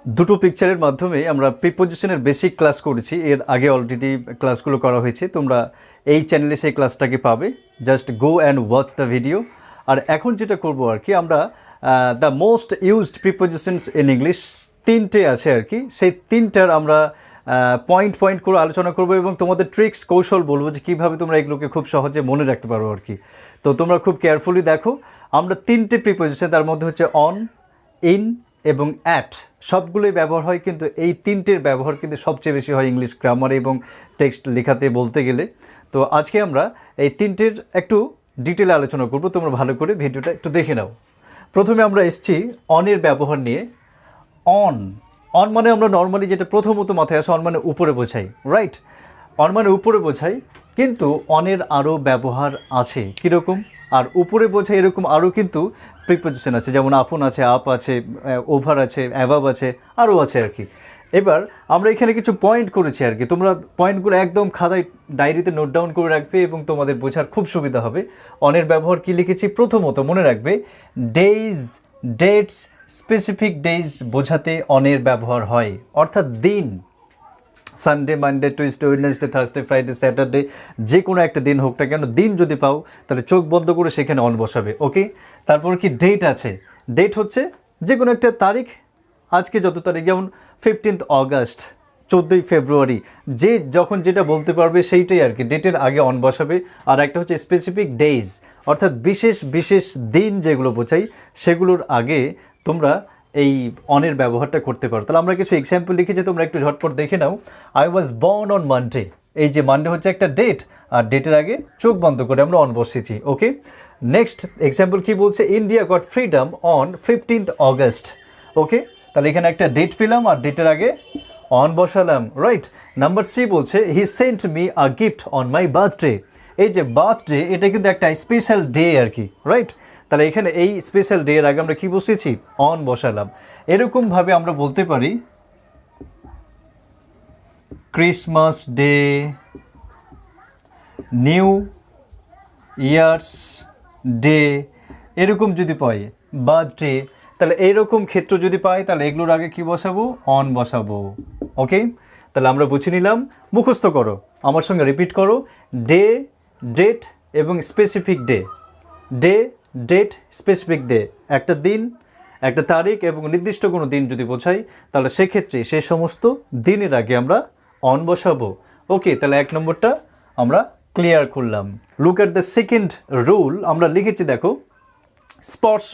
দুটো পিকচারের মাধ্যমে আমরা প্রিপোজিশনের বেসিক ক্লাস করেছি, এর আগে অলরেডি ক্লাসগুলো করা হয়েছে, তোমরা এই চ্যানেলে সেই ক্লাসটাকে পাবে, just go and watch the video. আর এখন যেটা করব আর কি, আমরা the most used prepositions in English তিনটে আছে আর কি, সেই তিনটার আমরা পয়েন্ট পয়েন্ট করে আলোচনা করবো এবং তোমাদের ট্রিক্স কৌশল বলবো যে কীভাবে তোমরা এগুলোকে খুব সহজে মনে রাখতে পারো আর কি। তো তোমরা খুব কেয়ারফুলি দেখো, আমরা তিনটে প্রিপোজিশন, তার মধ্যে হচ্ছে অন, ইন এবং অ্যাট, সবগুলোই ব্যবহার হয়, কিন্তু এই তিনটের ব্যবহার কিন্তু সবচেয়ে বেশি হয় ইংলিশ গ্রামারে এবং টেক্সট লেখাতে বলতে গেলে। তো আজকে আমরা এই তিনটের একটু ডিটেলে আলোচনা করব, তোমরা ভালো করে ভিডিওটা একটু দেখে নাও। প্রথমে আমরা এসেছি অনের ব্যবহার নিয়ে। অন অন মানে আমরা নর্মালি যেটা প্রথমত মাথায় আসে, অন মানে উপরে বোঝাই, রাইট? অন মানে উপরে বোঝাই, কিন্তু অনের আরও ব্যবহার আছে কীরকম, আর উপরে বোঝাই এরকম আরও কিন্তু প্রিপোজিশন আছে, যেমন আপন আছে, আপ আছে, ওভার আছে, অ্যাভাব আছে, আরও আছে আর কি। এবার আমরা এখানে কিছু পয়েন্ট করেছি আর কি, তোমরা পয়েন্টগুলো একদম খাতায় ডায়েরিতে নোট ডাউন করে রাখবে এবং তোমাদের বোঝার খুব সুবিধা হবে। অনের ব্যবহার কি লিখেছি, প্রথমত মনে রাখবে ডেইজ, ডেটস, স্পেসিফিক ডেইজ বোঝাতে অনের ব্যবহার হয়, অর্থাৎ দিন। Sunday, Monday, Tuesday, Wednesday, Thursday, Friday, Saturday, যে কোনো একটা দিন হোক না কেন, দিন যদি পাও তাহলে চোখ বন্ধ করে সেখানে অন বসাবে, ওকে? তারপর কি ডেট আছে, ডেট হচ্ছে যে কোনো একটা তারিখ, আজকে যত তারিখ, যেমন 15 অগাস্ট, 14ই ফেব্রুয়ারি, যে যখন যেটা বলতে পারবে সেইটাই আর কি, ডেটের আগে অন বসাবে। আর একটা হচ্ছে স্পেসিফিক ডেইজ, অর্থাৎ বিশেষ বিশেষ দিন যেগুলো বোঝাই সেগুলোর আগে তোমরা এই অনের ব্যবহারটা করতে পারো। তাহলে আমরা কিছু এক্সাম্পল লিখেছি, তোমরা একটু ঝটপট দেখে নাও। I was born on Monday, এই যে মানডে হচ্ছে একটা ডেট, আর ডেটের আগে চোখ বন্ধ করে আমরা অন বসেছি, ওকে? নেক্সট এক্সাম্পল কি বলছে, India got freedom on 15th August, okay? তাহলে এখানে একটা ডেট পেলাম আর ডেটের আগে অন বসালাম, রাইট? নাম্বার সি বলছে he sent me a gift on my birthday, এই যে বার্থডে এটা কিন্তু একটা স্পেশাল ডে আর কি, রাইট? তাহলে এখানে এই স্পেশাল ডে এর আগে আমরা কি বসেছি, অন বসালাম। এরকমভাবে আমরা বলতে পারি Christmas day, new years day, এরকম যদি পাই, বার্থডে, তাহলে এইরকম ক্ষেত্র যদি পাই তাহলে এগুলোর আগে কি বসাবো, অন বসাবো, ওকে? তাহলে আমরা বুঝে নিলাম, মুখস্থ করো, আমার সঙ্গে রিপিট করো, ডে, ডেট এবং specific day. Day, date, specific day, একটা দিন, একটা তারিখ এবং নির্দিষ্ট কোনো দিন যদি বোঝাই তাহলে সেক্ষেত্রে সেই সমস্ত দিনের আগে আমরা অন বসাবো, ওকে? তাহলে এক নম্বরটা আমরা ক্লিয়ার করলাম। Look at the second rule, আমরা লিখেছি দেখো, স্পর্শ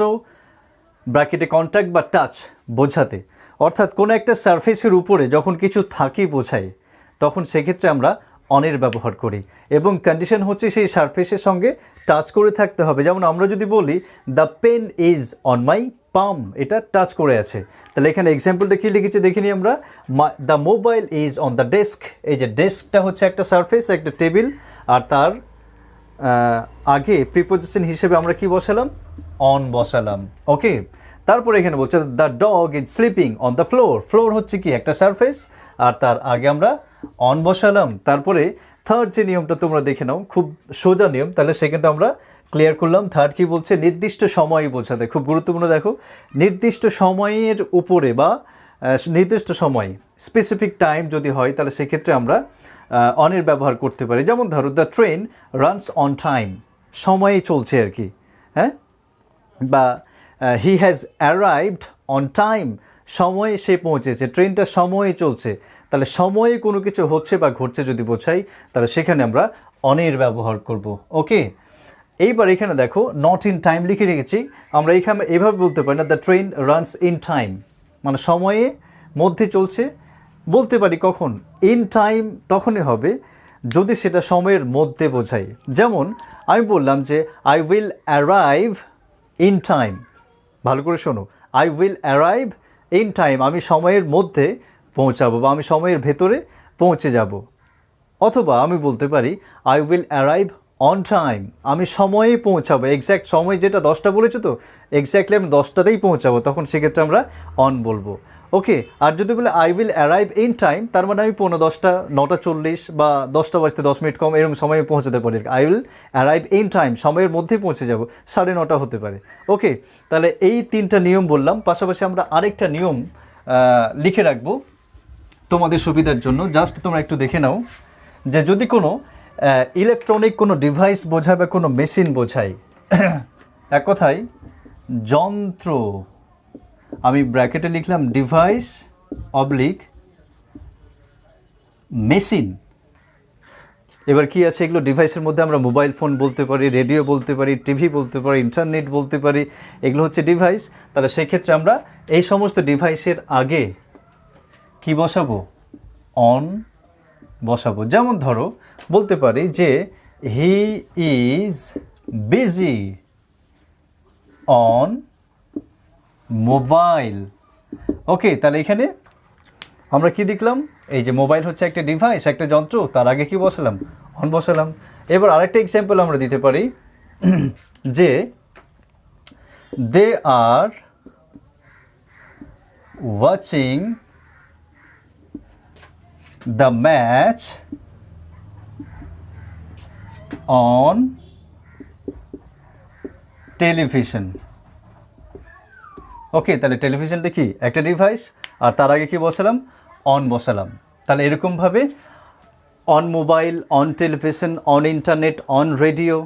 ব্র্যাকেটে কন্ট্যাক্ট বা টাচ বোঝাতে, অর্থাৎ কোনো একটা সারফেসের উপরে যখন কিছু থাকে বোঝায় তখন সেক্ষেত্রে আমরা অনের ব্যবহার করি এবং কন্ডিশন হচ্ছে সেই সারফেসের সঙ্গে টাচ করে থাকতে হবে। যেমন আমরা যদি বলি the pen is on my palm, এটা টাচ করে আছে, তাহলে এখানে এক্সাম্পলটা কী লিখেছি দেখে নিই আমরা, the mobile is on the desk, এই যে ডেস্কটা হচ্ছে একটা সারফেস, একটা টেবিল, আর তার আগে প্রিপোজিশন হিসেবে আমরা কি বসালাম, অন বসালাম, ওকে? তারপরে এখানে বলছে the dog is sleeping on the floor, floor হচ্ছে কি একটা সারফেস, আর তার আগে আমরা অন বসালাম। তারপরে থার্ড যে নিয়মটা তোমরা দেখে নাও, খুব সোজা নিয়ম, তাহলে সেকেন্ডটা আমরা ক্লিয়ার করলাম। থার্ড কি বলছে, নির্দিষ্ট সময় বোঝাতে, খুব গুরুত্বপূর্ণ, দেখো, নির্দিষ্ট সময়ের উপরে বা নির্দিষ্ট সময়, স্পেসিফিক টাইম যদি হয় তাহলে সেক্ষেত্রে আমরা অনের ব্যবহার করতে পারি। যেমন ধরো the train runs on time, সময়ে চলছে আর কি, হ্যাঁ? বা he has arrived on time, সময়ে সে পৌঁছেছে, ট্রেনটা সময়ে চলছে, তাহলে সময়ে কোনো কিছু হচ্ছে বা ঘটছে যদি বোঝাই তাহলে সেখানে আমরা অনের ব্যবহার করব, ওকে? এইবার এখানে দেখো নট ইন টাইম লিখে রেখেছি, আমরা এখানে এভাবে বলতে পারি না the train runs in time, মানে সময়ে মধ্যে চলছে, বলতে পারি কখন, ইন টাইম তখনই হবে যদি সেটা সময়ের মধ্যে বোঝাই। যেমন আমি বললাম যে I will arrive in time, ভালো করে শোনো, I will arrive in time, আমি সময়ের মধ্যে পৌঁছাবো বা আমি সময়ের ভেতরে পৌঁছে যাব। অথবা আমি বলতে পারি I will arrive on time, আমি সময়ে পৌঁছাবো, এক্স্যাক্ট সময় যেটা 10টা বলেছো তো, এক্স্যাক্টলি আমি 10টাতেই পৌঁছাবো, তখন সেক্ষেত্রে আমরা অন বলবো, ওকে? আর যদি বলে I will arrive in time, তার মানে আমি 9:10, 9:40 বা 10টা বাজতে 10 মিনিট কম এরকম সময়ে পৌঁছাতে পারি। I will arrive in time, সময়ের মধ্যেই পৌঁছে যাব, 9:30 হতে পারে, ওকে? তাহলে এই তিনটা নিয়ম বললাম, পাশাপাশি আমরা আরেকটা নিয়ম লিখে রাখবো তোমাদের সুবিধার জন্য। জাস্ট তোমরা একটু দেখে নাও যে যদি কোনো ইলেকট্রনিক কোনো ডিভাইস বোঝায় বা কোনো মেশিন বোঝায়, এক কথায় যন্ত্র, আমি ব্র্যাকেটে লিখলাম ডিভাইস অবলিক মেশিন। এবার কি আছে, এগুলো ডিভাইসের মধ্যে আমরা মোবাইল ফোন বলতে পারি, রেডিও বলতে পারি, টিভি বলতে পারি, ইন্টারনেট বলতে পারি, এগুলো হচ্ছে ডিভাইস। তাহলে সেক্ষেত্রে আমরা এই সমস্ত ডিভাইসের আগে কি বসাবো, অন বসাবো। যেমন ধরো বলতে পারি যে he is busy on mobile. Okay, তাহলে এখানে আমরা কি দেখলাম, এই যে মোবাইল হচ্ছে একটা ডিভাইস, একটা যন্ত্র, তার আগে কি বসালাম, অন বসালাম। এবার আরেকটা এক্সাম্পল আমরা দিতে পারি যে they are watching the match on television. Okay, তাহলে টেলিভিশনটা কি একটা ডিভাইস, আর তার আগে কি বসালাম, অন বসালাম। তাহলে এরকমভাবে on mobile, on television, on internet, on radio,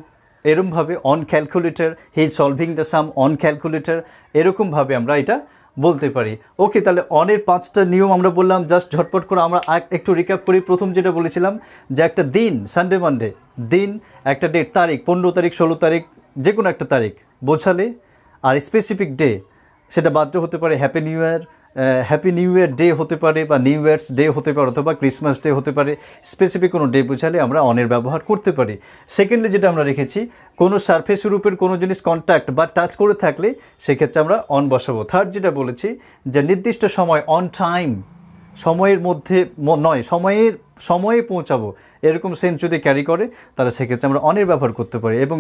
এরকমভাবে on calculator, he is solving the sum on calculator, এরকমভাবে আমরা এটা বলতে পারি। ওকে, তাহলে অনের 5টা নিয়ম আমরা বললাম। জাস্ট ঝটপট করে আমরা একটু রিক্যাপ করি। প্রথম যেটা বলেছিলাম যে একটা দিন, সানডে মানডে, দিন, একটা ডেট, তারিখ, 15 তারিখ, 16 তারিখ, যে কোনো একটা তারিখ বোঝালে, আর স্পেসিফিক ডে, সেটা বার্থডে হতে পারে, হ্যাপি নিউ ইয়ার ডে হতে পারে, বা নিউ ইয়ার্স ডে হতে পারে, অথবা ক্রিসমাস ডে হতে পারে। স্পেসিফিক কোনো ডে বোঝালে আমরা অনের ব্যবহার করতে পারি। সেকেন্ডলি যেটা আমরা রেখেছি, কোনো সারফেস রূপের কোনো জিনিস কন্ট্যাক্ট বা টাচ করে থাকলে সেক্ষেত্রে আমরা অন বসাবো। থার্ড যেটা বলেছি যে নির্দিষ্ট সময়, অন টাইম, সময়ের মধ্যে নয়, সময়ে পৌঁছাবো, এরকম সেন্স যদি ক্যারি করে তাহলে সেক্ষেত্রে আমরা অনের ব্যবহার করতে পারি। এবং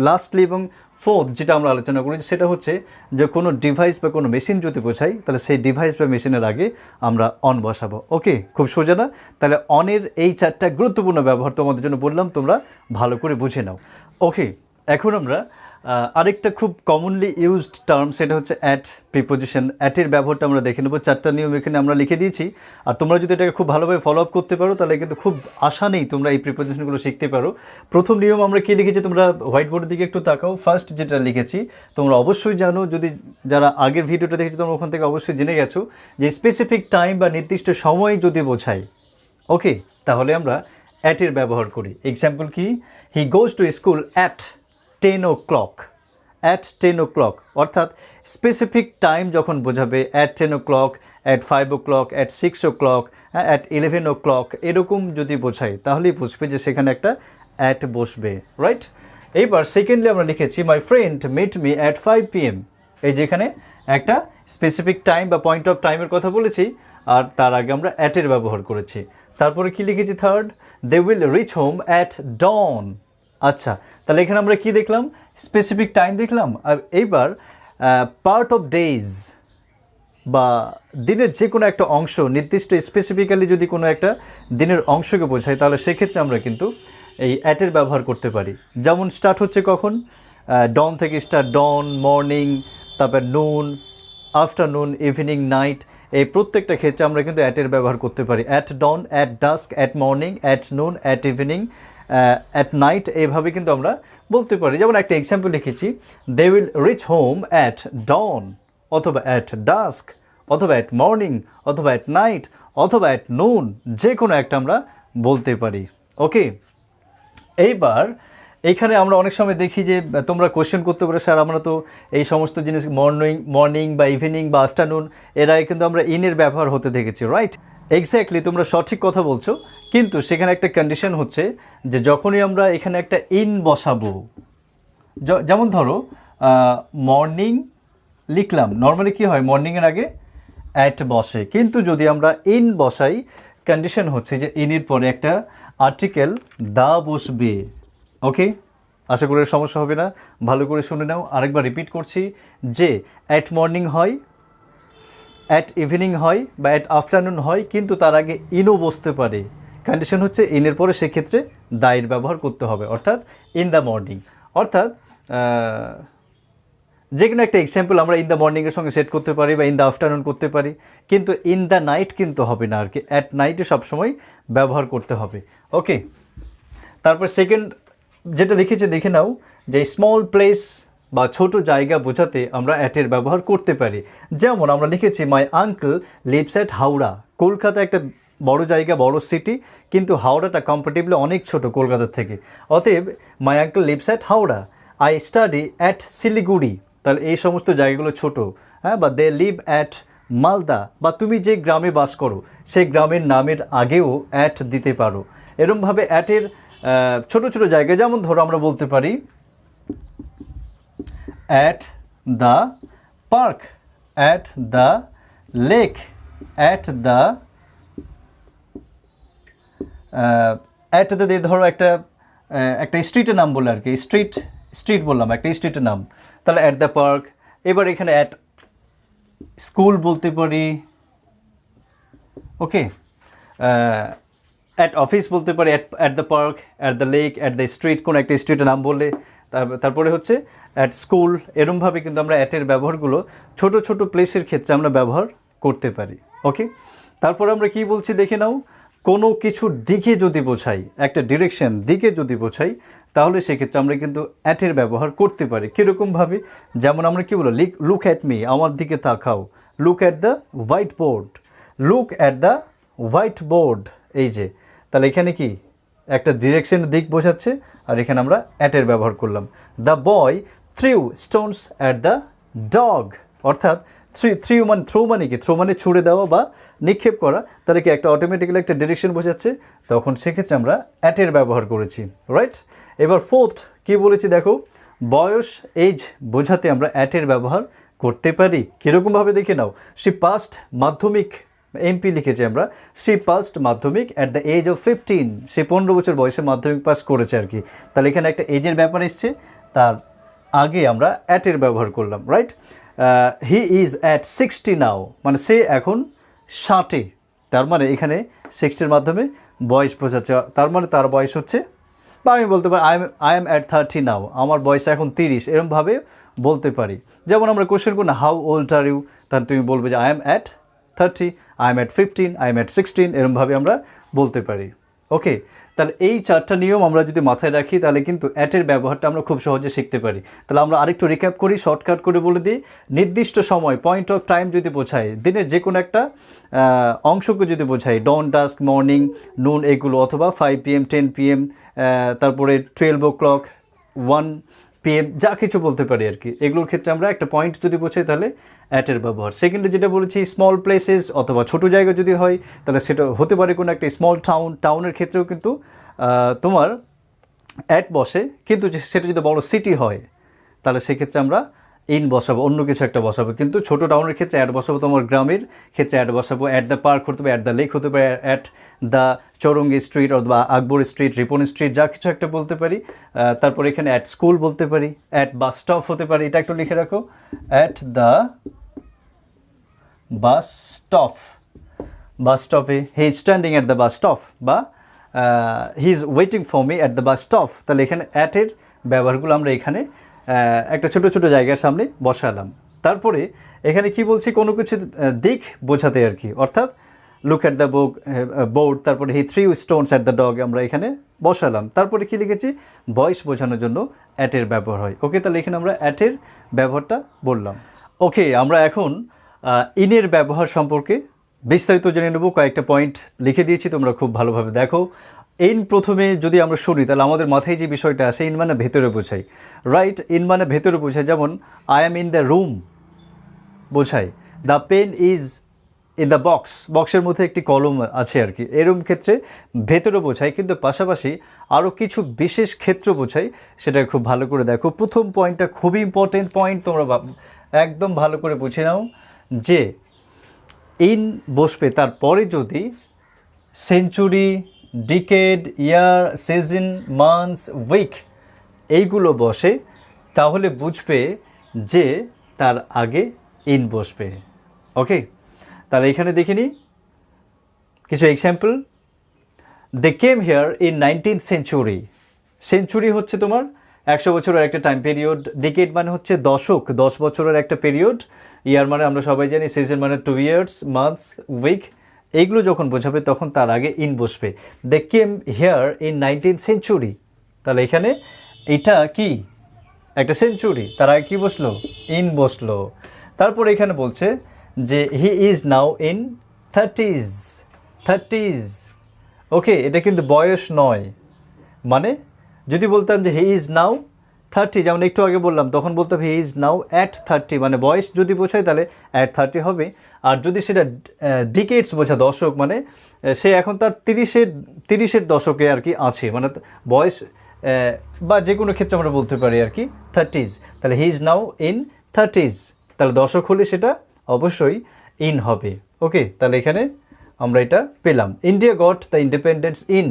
লাস্টলি এবং ফোর্থ যেটা আমরা আলোচনা করেছি সেটা হচ্ছে যে কোনো ডিভাইস বা কোনো মেশিন যদি বোঝাই তাহলে সেই ডিভাইস বা মেশিনের আগে আমরা অন বসাবো। ওকে, খুব সোজা না? তাহলে অনের এই 4টা গুরুত্বপূর্ণ ব্যবহার তোমাদের জন্য বললাম, তোমরা ভালো করে বুঝে নাও। ওকে, এখন আমরা আরেকটা খুব কমনলি ইউজড টার্ম, সেটা হচ্ছে অ্যাট প্রিপোজিশন। অ্যাটের ব্যবহারটা আমরা দেখে নেবো। 4টা নিয়ম এখানে আমরা লিখে দিয়েছি, আর তোমরা যদি এটাকে খুব ভালোভাবে ফলো আপ করতে পারো তাহলে কিন্তু খুব আসানেই তোমরা এই প্রিপোজিশনগুলো শিখতে পারো। প্রথম নিয়ম আমরা কি লিখেছি, তোমরা হোয়াইট বোর্ডের দিকে একটু তাকাও। ফার্স্ট যেটা লিখেছি তোমরা অবশ্যই জানো, যদি যারা আগের ভিডিওটা দেখেছো তোমরা ওখান থেকে অবশ্যই জেনে গেছো যে স্পেসিফিক টাইম বা নির্দিষ্ট সময় যদি বোঝাই, ওকে, তাহলে আমরা অ্যাটের ব্যবহার করি। এক্সাম্পল কি, he goes to school at 10 o'clock, at 10 o'clock, অর্থাৎ স্পেসিফিক টাইম যখন বোঝাবে, at 10 o'clock, at 5 o'clock, at 6 o'clock, at 11 o'clock, এরকম যদি বোঝাই তাহলেই বুঝবে যে সেখানে একটা অ্যাট বসবে, রাইট? এইবার সেকেন্ডলি আমরা লিখেছি my friend met me at 5 PM। এই যেখানে একটা স্পেসিফিক টাইম বা পয়েন্ট অফ টাইমের কথা বলেছি, আর তার আগে আমরা অ্যাটের ব্যবহার করেছি। তারপরে কি লিখেছি, third, they will reach home at dawn. আচ্ছা, তাহলে এখানে আমরা কি দেখলাম, স্পেসিফিক টাইম দেখলাম। আর এইবার পার্ট অফ ডেজ বা দিনের যে কোনো একটা অংশ, নির্দিষ্ট স্পেসিফিক্যালি যদি কোনো একটা দিনের অংশকে বোঝায় তাহলে সেক্ষেত্রে আমরা কিন্তু এই অ্যাটের ব্যবহার করতে পারি। যেমন স্টার্ট হচ্ছে কখন, ডন থেকে স্টার্ট, ডন, মর্নিং, তারপর নুন, আফটারনুন, ইভিনিং, নাইট, এই প্রত্যেকটা ক্ষেত্রে আমরা কিন্তু অ্যাটের ব্যবহার করতে পারি। At dawn, at dusk, at morning, at noon, at evening, at night, এইভাবে কিন্তু আমরা বলতে পারি। যেমন একটা এক্সাম্পল লিখেছি, they will reach home at dawn, অথবা অ্যাট ডাস্ক, অথবা অ্যাট মর্নিং, অথবা অ্যাট নাইট, অথবা অ্যাট নুন, যে কোনো একটা আমরা বলতে পারি। ওকে, এইবার এইখানে আমরা অনেক সময় দেখি যে তোমরা কোয়েশ্চেন করতে পারো, স্যার আমরা তো এই সমস্ত জিনিস মর্নিং বা ইভিনিং বা আফটারনুন এর আগে কিন্তু আমরা ইনের ব্যবহার হতে দেখেছি, রাইট? এক্স্যাক্টলি, তোমরা সঠিক কথা বলছো, কিন্তু সেখানে একটা কন্ডিশন হচ্ছে যে যখনই আমরা এখানে একটা ইন বসাবো, যেমন ধরো মর্নিং লিখলাম, নর্মালি কি হয়, মর্নিংয়ের আগে অ্যাট বসে, কিন্তু যদি আমরা ইন বসাই কন্ডিশন হচ্ছে যে ইনের পরে একটা আর্টিকেল দা বসবে। ওকে, আশা করি সমস্যা হবে না, ভালো করে শুনে নাও। আরেকবার রিপিট করছি যে অ্যাট মর্নিং হয়, অ্যাট ইভিনিং হয়, বা অ্যাট আফটারনুন হয়, কিন্তু তার আগে ইনও বসতে পারে। কন্ডিশন হচ্ছে ইনের পরে সেক্ষেত্রে দায়ের ব্যবহার করতে হবে, অর্থাৎ ইন দ্য মর্নিং। অর্থাৎ যে কোনো একটা এক্সাম্পল আমরা ইন দ্য মর্নিংয়ের সঙ্গে সেট করতে পারি বা ইন দ্য আফটারনুন করতে পারি, কিন্তু ইন দ্য নাইট কিন্তু হবে না আর কি, অ্যাট নাইটে সবসময় ব্যবহার করতে হবে। ওকে, তারপর সেকেন্ড যেটা লিখেছে দেখে নাও, যে স্মল প্লেস বা ছোট জায়গা বোঝাতে আমরা অ্যাটের ব্যবহার করতে পারি। যেমন আমরা লিখেছি my uncle leaves at Howrah. Kolkata একটা বড় জায়গা, বড় সিটি, কিন্তু হাওড়াটা কম্পারেটিভলি অনেক ছোট কলকাতার থেকে। অতএব my uncle leaves at Howrah. I study at Siliguri, তাহলে এই সমস্ত জায়গাগুলো ছোট। হ্যাঁ, বা দে লিভ অ্যাট মালদা, বা তুমি যে গ্রামে বাস করো সেই গ্রামের নামের আগেও অ্যাট দিতে পারো। এরমভাবে অ্যাটের ছোট ছোট জায়গা, যেমন ধরো আমরা বলতে পারি at the park, at the lake, at the দিয়ে ধরো একটা স্ট্রিটের নাম বলে আর কি, স্ট্রিট বললাম একটা স্ট্রিটের নাম, তাহলে অ্যাট দ্য পার্ক। এবার এখানে অ্যাট স্কুল বলতে পারি, ওকে, অ্যাট অফিস বলতে পারি, at the park, at the lake, at the street, কোনো একটা স্ট্রিটের নাম বললে। তারপরে হচ্ছে অ্যাট স্কুল। এরমভাবে কিন্তু আমরা অ্যাটের ব্যবহারগুলো ছোট ছোট প্লেসের ক্ষেত্রে আমরা ব্যবহার করতে পারি। ওকে, তারপর আমরা কি বলছি দেখে নাও, কোনো কিছুর দিকে যদি বোঝাই, একটা ডিরেকশন দিকে যদি বোঝাই, তাহলে সেক্ষেত্রে আমরা কিন্তু অ্যাটের ব্যবহার করতে পারি। কীরকমভাবে, যেমন আমরা কী বলো, লুক অ্যাট মি, আমার দিকে তাকাও, look at the white board, look at the white board. এই যে, তাহলে এখানে কি একটা ডিরেকশনের দিক বোঝাচ্ছে, আর এখানে আমরা অ্যাটের ব্যবহার করলাম। The boy threw stones at the dog, অর্থাৎ থ্রো মানে কি, থ্রো মানে ছুড়ে দেওয়া বা নিক্ষেপ করা, তাহলে কি একটা অটোমেটিক্যালি একটা ডিরেকশন বোঝাচ্ছে, তখন সেক্ষেত্রে আমরা অ্যাটের ব্যবহার করেছি, রাইট। এবার ফোর্থ কি বলেছি দেখো, বয়স এজ বোঝাতে আমরা অ্যাটের ব্যবহার করতে পারি। কীরকমভাবে দেখে নাও, শি পাস্ট মাধ্যমিক, এমপি লিখেছি আমরা, শি পাস্ট মাধ্যমিক অ্যাট দ্য এজ অফ 15, সে 15 বছর বয়সে মাধ্যমিক পাস করেছে আর কি। তাহলে এখানে একটা এজের ব্যাপার এসছে, তার আগে আমরা অ্যাটের ব্যবহার করলাম, রাইট। হি ইজ অ্যাট 60 নাও, মানে সে এখন 60, তার মানে এখানে 60-এর মাধ্যমে বয়স বোঝাচ্ছে, তার মানে তার বয়স হচ্ছে, বা আমি বলতে পারি আই এম অ্যাট 30 নাও, আমার বয়স এখন 30, এরমভাবে বলতে পারি। যেমন আমরা কোশ্চেন করি না, হাউ ওল্ড আর ইউ, তাহলে তুমি বলবে যে I am at 30, I am at 15, I am at 16, এরমভাবে আমরা বলতে পারি। ওকে, তাহলে এই 4টা নিয়ম আমরা যদি মাথায় রাখি, তাহলে কিন্তু অ্যাটের ব্যবহারটা আমরা খুব সহজে শিখতে পারি। তাহলে আমরা আরেকটু রিক্যাপ করি, শর্টকাট করে বলে দিই। নির্দিষ্ট সময়, পয়েন্ট অফ টাইম যদি বোঝায়, দিনের যে কোনো একটা অংশকে যদি বোঝায়, ডন, ডাস্ক, মর্নিং, নুন, এগুলো, অথবা 5 PM, 10 PM, তারপরে 12 o'clock, 1 PM, যা কিছু বলতে পারি আর কি, এগুলোর ক্ষেত্রে আমরা একটা পয়েন্ট যদি বোঝাই তাহলে অ্যাটের ব্যবহার। সেকেন্ডে যেটা বলেছি, স্মল প্লেসেস অথবা ছোটো জায়গা যদি হয়, তাহলে সেটা হতে পারে কোনো একটা স্মল টাউনের ক্ষেত্রেও কিন্তু তোমার অ্যাট বসে, কিন্তু সেটা যদি বড় সিটি হয় তাহলে সেক্ষেত্রে আমরা ইন বসাবো, অন্য কিছু একটা বসাবো। কিন্তু ছোটো টাউনের ক্ষেত্রে অ্যাড বসাবো, তোমার গ্রামের ক্ষেত্রে অ্যাড বসাবো। অ্যাট দ্য পার্ক হতে পারে, অ্যাট দ্য লেক হতে পারে, অ্যাট দ্য চৌরঙ্গি স্ট্রিট অথবা আকবর স্ট্রিট, রিপন স্ট্রিট, যা কিছু একটা বলতে পারি। তারপর এখানে অ্যাট স্কুল বলতে পারি, অ্যাট বাস স্টপ হতে পারে, এটা একটু লিখে রাখো, অ্যাট দ্য বাস স্টপে, he is standing at the bus stop, বা he is waiting for me at the bus stop. তাহলে এখানে অ্যাটের ব্যবহারগুলো আমরা এখানে একটা ছোটো ছোটো জায়গার সামনে বসালাম। তারপরে এখানে কি বলছি, কোনো কিছু দিক বোঝাতে আর কি, অর্থাৎ লুক অ্যাট দ্য বোর্ড, তারপরে he threw stones at the dog আমরা এখানে বসালাম। তারপরে কি লিখেছি, বয়স বোঝানোর জন্য অ্যাটের ব্যবহার হয়। ওকে, তাহলে এখানে আমরা অ্যাটের ব্যবহারটা বললাম। ওকে, আমরা এখন ইনের ব্যবহার সম্পর্কে বিস্তারিত জেনে নেব। কয়েকটা পয়েন্ট লিখে দিয়েছি, তোমরা খুব ভালোভাবে দেখো। ইন প্রথমে যদি আমরা শুনি, তাহলে আমাদের মাথায় যে বিষয়টা আসে, ইন মানে ভেতরে বোঝাই, রাইট। ইন মানে ভেতরে বোঝাই, যেমন I am in the room বোঝাই, the pen is in the বক্সের মধ্যে একটি কলম আছে আর কি, এরম ক্ষেত্রে ভেতরে বোঝাই। কিন্তু পাশাপাশি আরও কিছু বিশেষ ক্ষেত্র বোঝাই, সেটা খুব ভালো করে দেখো। প্রথম পয়েন্টটা খুবই ইম্পর্টেন্ট পয়েন্ট, তোমরা একদম ভালো করে বুঝে নাও, যে ইন বসবে, তারপরে যদি সেঞ্চুরি, ডিকেড, ইয়ার, সিজন, মান্থস, উইক এইগুলো বসে, তাহলে বুঝবে যে তার আগে ইন বসবে। ওকে, তাহলে এখানে দেখে নিই কিছু example. They came here in 19th century, century হচ্ছে তোমার 100 বছরের একটা টাইম পিরিয়ড। ডিকেড মানে হচ্ছে দশক, 10 বছরের একটা পিরিয়ড। ইয়ার মানে আমরা সবাই জানি, সিজন মানে 2 ইয়ার্স, মান্থস, উইক, এইগুলো যখন বোঝাবে তখন তার আগে ইন বসবে। They came here in 19th century, তাহলে এখানে এটা কি একটা সেঞ্চুরি, তার আগে কী বসলো? ইন বসলো। তারপরে এখানে বলছে যে he is now in 30s। ওকে, এটা কিন্তু বয়স নয়। মানে যদি বলতাম যে হি ইজ নাও 30, যেমন একটু আগে বললাম, তখন বলতাম হি ইজ নাও অ্যাট 30, মানে বয়স যদি বোঝায় তাহলে অ্যাট 30 হবে। আর যদি সেটা ডিকেডস বোঝা, দশক, মানে সে এখন তার 30-এর দশকে আর কি আছে, মানে বয়স বা যে কোনো ক্ষেত্রে আমরা বলতে পারি আর কি 30s, তাহলে he is now in 30s, তাহলে দশক হলে সেটা অবশ্যই ইন হবে। ওকে, তাহলে এখানে আমরা এটা পেলাম। India got the independence in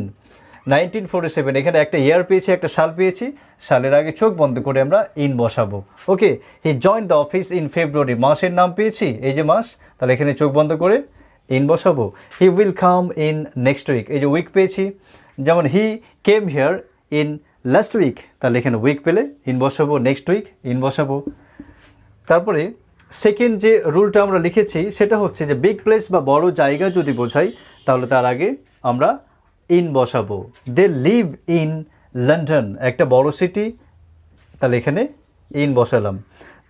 1947, এখানে একটা ইয়ার পেয়েছি, একটা সাল পেয়েছি, সালের আগে চোখ বন্ধ করে আমরা ইন বসাবো। Okay, he join the office in February, মাসের নাম পেয়েছি, এই যে মাস, তাহলে এখানে চোখ বন্ধ করে ইন বসাবো। He will come in next week, এই যে উইক পেয়েছি, যেমন he came here in last week, তাহলে এখানে উইক পেলে ইন বসাবো, নেক্সট উইক ইন বসাবো। তারপরে সেকেন্ড যে রুলটা আমরা লিখেছি সেটা হচ্ছে যে বিগ প্লেস বা বড় জায়গা যদি বোঝাই তাহলে তার আগে আমরা ইন বসাবো। দে লিভ ইন লন্ডন, একটা বড় সিটি, তাহলে এখানে ইন বসালাম।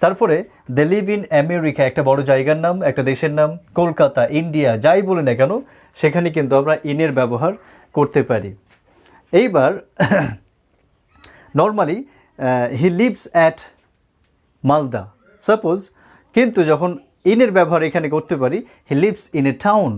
তারপরে দে লিভ ইন আমেরিকা, একটা বড় জায়গার নাম, একটা দেশের নাম, কলকাতা, ইন্ডিয়া, যাই বলে না কেন সেখানে কিন্তু আমরা ইনের ব্যবহার করতে পারি। এইবার normally he lives at Malda, suppose, কিন্তু যখন ইনের ব্যবহার এখানে করতে পারি, he lives in a town,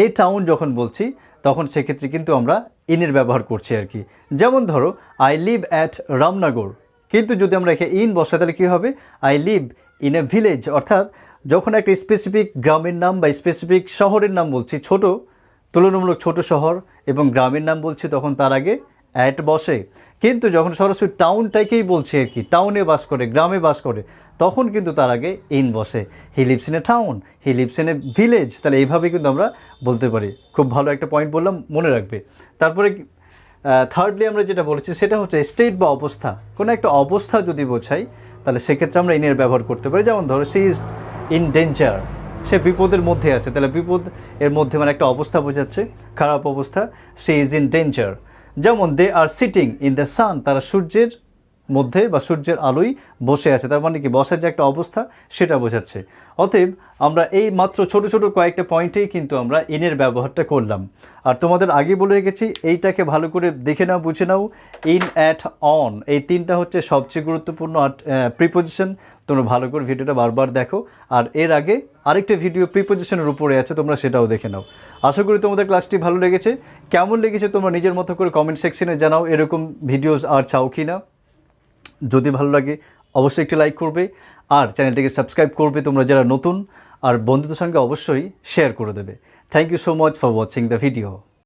a town যখন বলছি তখন সেক্ষেত্রে কিন্তু আমরা ইনের ব্যবহার করছি আর কি। যেমন ধরো আই লিভ অ্যাট রামনগর, কিন্তু যদি আমরা এখানে ইন বসাই তাহলে কী হবে? I live in a village, অর্থাৎ যখন একটা স্পেসিফিক গ্রামের নাম বা স্পেসিফিক শহরের নাম বলছি, ছোট, তুলনামূলক ছোট শহর এবং গ্রামের নাম বলছি, তখন তার আগে অ্যাট বসে। কিন্তু যখন সরাসরি টাউনটাকেই বলছি আর কি, টাউনে বাস করে, গ্রামে বাস করে, তখন কিন্তু তার আগে ইন বসে। He lives in a town, he lives in a village, তাহলে এইভাবেই কিন্তু আমরা বলতে পারি। খুব ভালো একটা পয়েন্ট বললাম, মনে রাখবে। তারপরে থার্ডলি আমরা যেটা বলেছি সেটা হচ্ছে স্টেট বা অবস্থা, কোনো একটা অবস্থা যদি বোঝাই তাহলে সেক্ষেত্রে আমরা ইনের ব্যবহার করতে পারি। যেমন ধরো সি ইজ ইন ডেঞ্জার, সে বিপদের মধ্যে আছে, তাহলে বিপদ এর মধ্যে মানে একটা অবস্থা বোঝাচ্ছে, খারাপ অবস্থা, সি ইজ ইন ডেঞ্জার। যেমন they are sitting in the sun, তারা সূর্যের মধ্যে বা সূর্যের আলোয় বসে আছে, তার মানে কি বসার যে একটা অবস্থা সেটা বোঝাচ্ছে। অতএব আমরা এই মাত্র ছোট ছোট কয়েকটা পয়েন্টেই কিন্তু আমরা ইনের ব্যবহারটা করলাম। আর তোমাদের আগে বলে রেখেছি এইটাকে ভালো করে দেখে নাও, বুঝে নাও। ইন, অ্যাট, অন, এই তিনটা হচ্ছে সবচেয়ে গুরুত্বপূর্ণ প্রিপোজিশন। তোমরা ভালো করে ভিডিওটা বারবার দেখো। আর এর আগে আরেকটা ভিডিও প্রিপোজিশনের উপরে আছে, তোমরা সেটাও দেখে নাও। আশা করি তোমাদের ক্লাসটি ভালো লেগেছে। কেমন লেগেছে তোমরা নিজের মতো করে কমেন্ট সেকশনে জানাও, এরকম ভিডিওস আর চাও কি না। যদি ভালো লাগে অবশ্যই একটি লাইক করবে আর চ্যানেলটিকে সাবস্ক্রাইব করবে তোমরা যারা নতুন, আর বন্ধুদের সঙ্গে অবশ্যই শেয়ার করে দেবে। Thank you so much for watching the video.